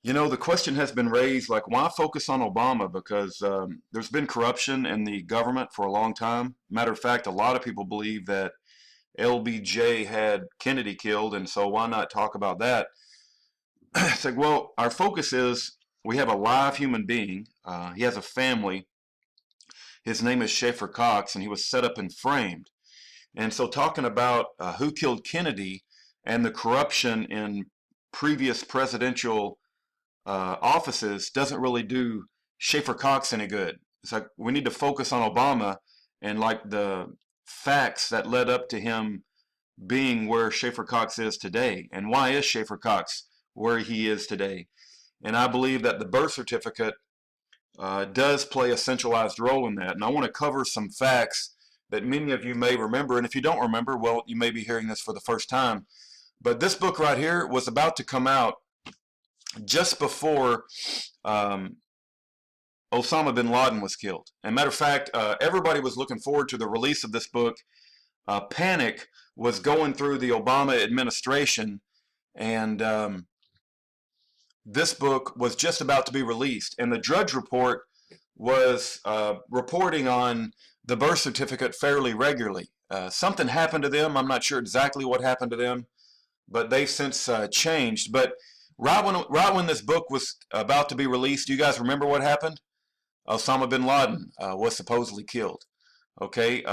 You know, the question has been raised, like, why focus on Obama? Because there's been corruption in the government for a long time. Matter of fact, a lot of people believe that LBJ had Kennedy killed, and so why not talk about that? It's like, well, our focus is we have a live human being. He has a family. His name is Schaeffer Cox, and he was set up and framed. And so, talking about who killed Kennedy and the corruption in previous presidential offices doesn't really do Schaeffer Cox any good. It's like we need to focus on Obama and like the facts that led up to him being where Schaeffer Cox is today. And why is Schaeffer Cox where he is today? And I believe that the birth certificate does play a centralized role in that. And I want to cover some facts that many of you may remember. And if you don't remember, well, you may be hearing this for the first time. But this book right here was about to come out just before Osama Bin Laden was killed. And matter of fact, everybody was looking forward to the release of this book. Panic was going through the Obama administration, and this book was just about to be released. And the Drudge Report was reporting on the birth certificate fairly regularly. Something happened to them. I'm not sure exactly what happened to them, but they've since changed. But right when this book was about to be released, do you guys remember what happened? Osama bin Laden was supposedly killed. Okay,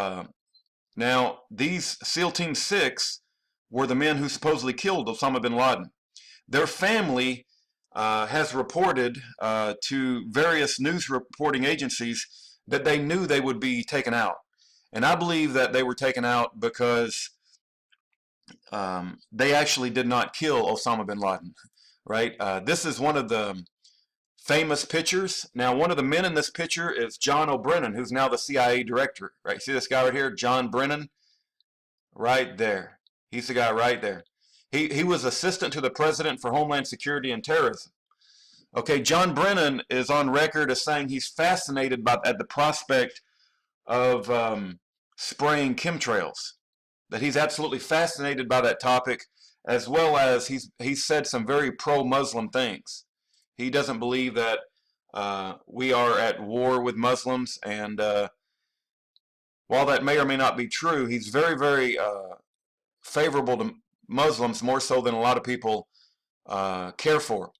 now these SEAL Team 6 were the men who supposedly killed Osama bin Laden. Their family has reported to various news reporting agencies that they knew they would be taken out. And I believe that they were taken out because they actually did not kill Osama bin Laden. Right? This is one of the famous pictures. Now, one of the men in this picture is John O'Brennan, who's now the CIA director. Right? See this guy right here, John Brennan? Right there. He's the guy right there. He was assistant to the president for Homeland Security and Terrorism. Okay, John Brennan is on record as saying he's fascinated at the prospect of spraying chemtrails. That he's absolutely fascinated by that topic, as well as he's said some very pro-Muslim things. He doesn't believe that we are at war with Muslims, and while that may or may not be true, he's very, very favorable to Muslims, more so than a lot of people care for.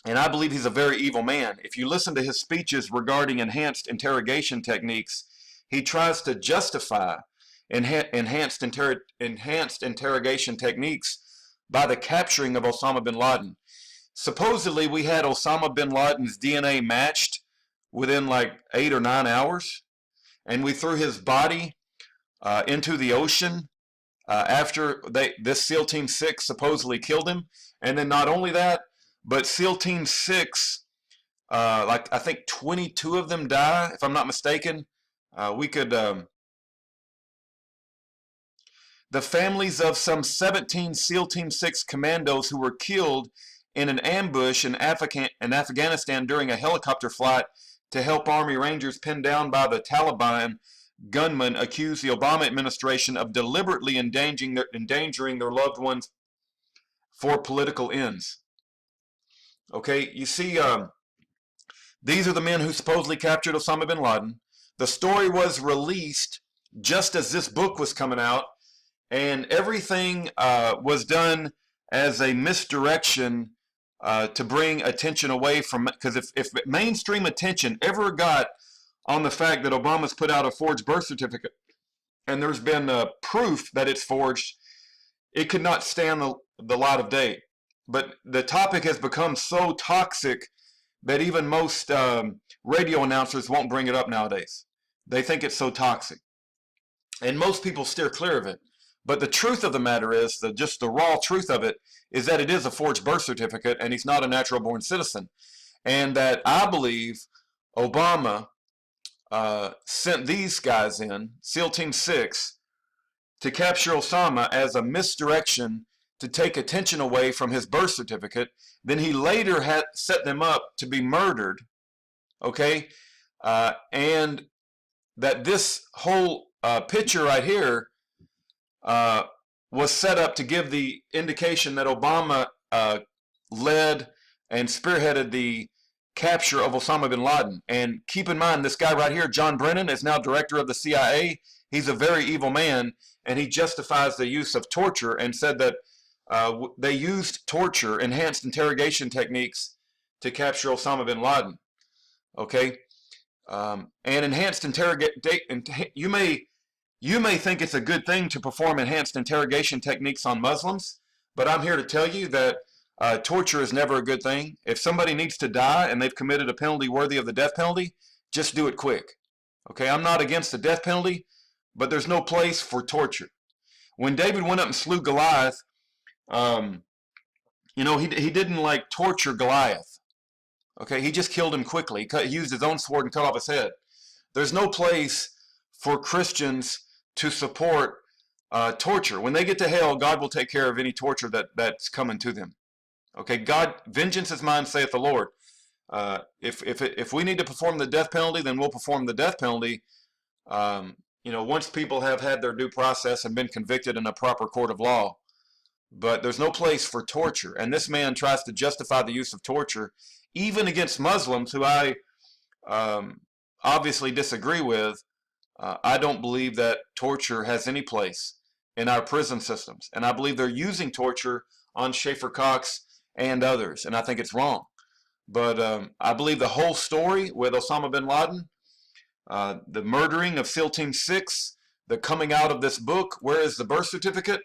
And I believe he's a very evil man. If you listen to his speeches regarding enhanced interrogation techniques, he tries to justify enhanced interrogation techniques by the capturing of Osama bin Laden. Supposedly, we had Osama bin Laden's DNA matched within like 8 or 9 hours, and we threw his body into the ocean after this SEAL Team 6 supposedly killed him. And then not only that, but SEAL Team 6, like I think 22 of them die, if I'm not mistaken. The families of some 17 SEAL Team 6 commandos who were killed in an ambush in Afghanistan during a helicopter flight to help Army Rangers pinned down by the Taliban gunmen accused the Obama administration of deliberately endangering their loved ones for political ends. Okay, you see, these are the men who supposedly captured Osama bin Laden. The story was released just as this book was coming out, and everything was done as a misdirection to bring attention away from it. Because if mainstream attention ever got on the fact that Obama's put out a forged birth certificate, and there's been proof that it's forged, it could not stand the light of day. But the topic has become so toxic that even most radio announcers won't bring it up nowadays. They think it's so toxic. And most people steer clear of it. But the truth of the matter is, just the raw truth of it, is that it is a forged birth certificate and he's not a natural born citizen. And that I believe Obama sent these guys in, SEAL Team 6, to capture Osama as a misdirection to take attention away from his birth certificate. Then he later had set them up to be murdered. Okay? And that this whole picture right here was set up to give the indication that Obama led and spearheaded the capture of Osama Bin Laden. And keep in mind, this guy right here, John Brennan, is now director of the CIA. He's a very evil man, and he justifies the use of torture and said that they used torture, enhanced interrogation techniques to capture Osama Bin Laden. Okay, and enhanced you may think it's a good thing to perform enhanced interrogation techniques on Muslims, but I'm here to tell you that torture is never a good thing. If somebody needs to die and they've committed a penalty worthy of the death penalty, just do it quick. Okay, I'm not against the death penalty, but there's no place for torture. When David went up and slew Goliath, you know, he didn't like torture Goliath. Okay, he just killed him quickly. He used his own sword and cut off his head. There's no place for Christians to support torture. When they get to hell, God will take care of any torture that's coming to them. Okay, God, vengeance is mine, saith the Lord. If we need to perform the death penalty, then we'll perform the death penalty. You know, once people have had their due process and been convicted in a proper court of law. But there's no place for torture. And this man tries to justify the use of torture, even against Muslims, who I obviously disagree with. I don't believe that torture has any place in our prison systems. And I believe they're using torture on Schaeffer Cox and others. And I think it's wrong. But I believe the whole story with Osama Bin Laden, the murdering of SEAL Team 6, the coming out of this book, where is the birth certificate,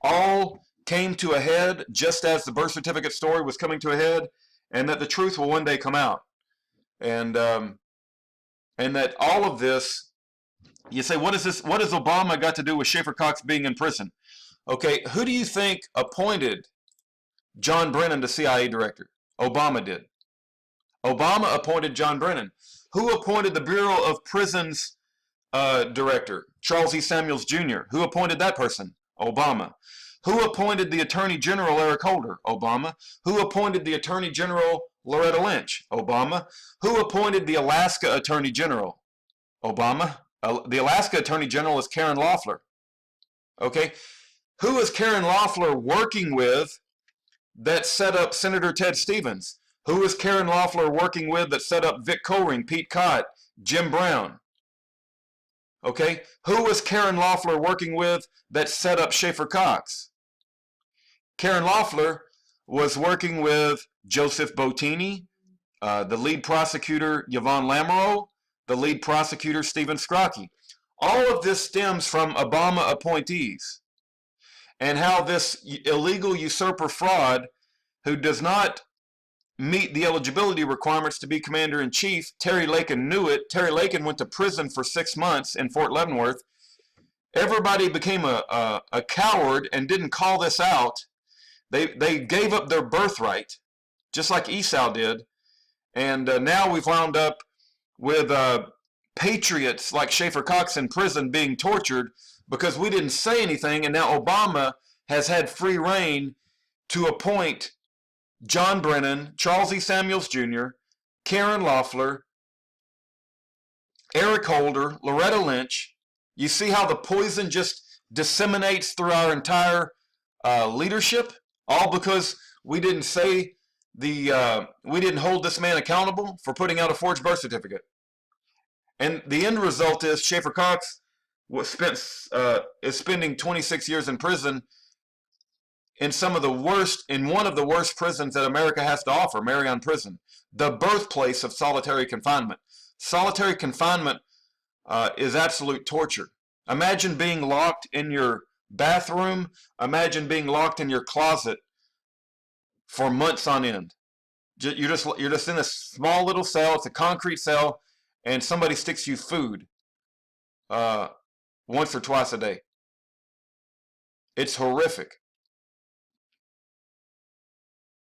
all came to a head just as the birth certificate story was coming to a head, and that the truth will one day come out. And that all of this, you say, what is this? What has Obama got to do with Schaeffer Cox being in prison? Okay, who do you think appointed John Brennan the CIA director? Obama did. Obama appointed John Brennan. Who appointed the Bureau of Prisons director? Charles E. Samuels Jr. Who appointed that person? Obama. Who appointed the Attorney General Eric Holder? Obama. Who appointed the Attorney General Loretta Lynch? Obama. Who appointed the Alaska Attorney General? Obama. The Alaska Attorney General is Karen Loeffler. Okay. Who is Karen Loeffler working with that set up Senator Ted Stevens? Who is Karen Loeffler working with that set up Vic Coring, Pete Cott, Jim Brown? Okay. Who was Karen Loeffler working with that set up Schaeffer Cox? Karen Loeffler was working with Joseph Bottini, the lead prosecutor Yvonne Lamoureux, the lead prosecutor Stephen Scrocky. All of this stems from Obama appointees, and how this illegal usurper fraud, who does not meet the eligibility requirements to be commander-in-chief, Terry Lakin knew it. Terry Lakin went to prison for 6 months in Fort Leavenworth. Everybody became a coward and didn't call this out. They gave up their birthright, just like Esau did. And now we've wound up with patriots like Schaeffer Cox in prison being tortured because we didn't say anything. And now Obama has had free reign to appoint John Brennan, Charles E. Samuels Jr., Karen Loeffler, Eric Holder, Loretta Lynch. You see how the poison just disseminates through our entire leadership, all because we didn't say we didn't hold this man accountable for putting out a forged birth certificate. And the end result is Schaeffer Cox is spending 26 years in prison in one of the worst prisons that America has to offer, Marion Prison, the birthplace of solitary confinement. Solitary confinement is absolute torture. Imagine being locked in your bathroom. Imagine being locked in your closet for months on end. You're just in a small little cell. It's a concrete cell, and somebody sticks you food once or twice a day. It's horrific.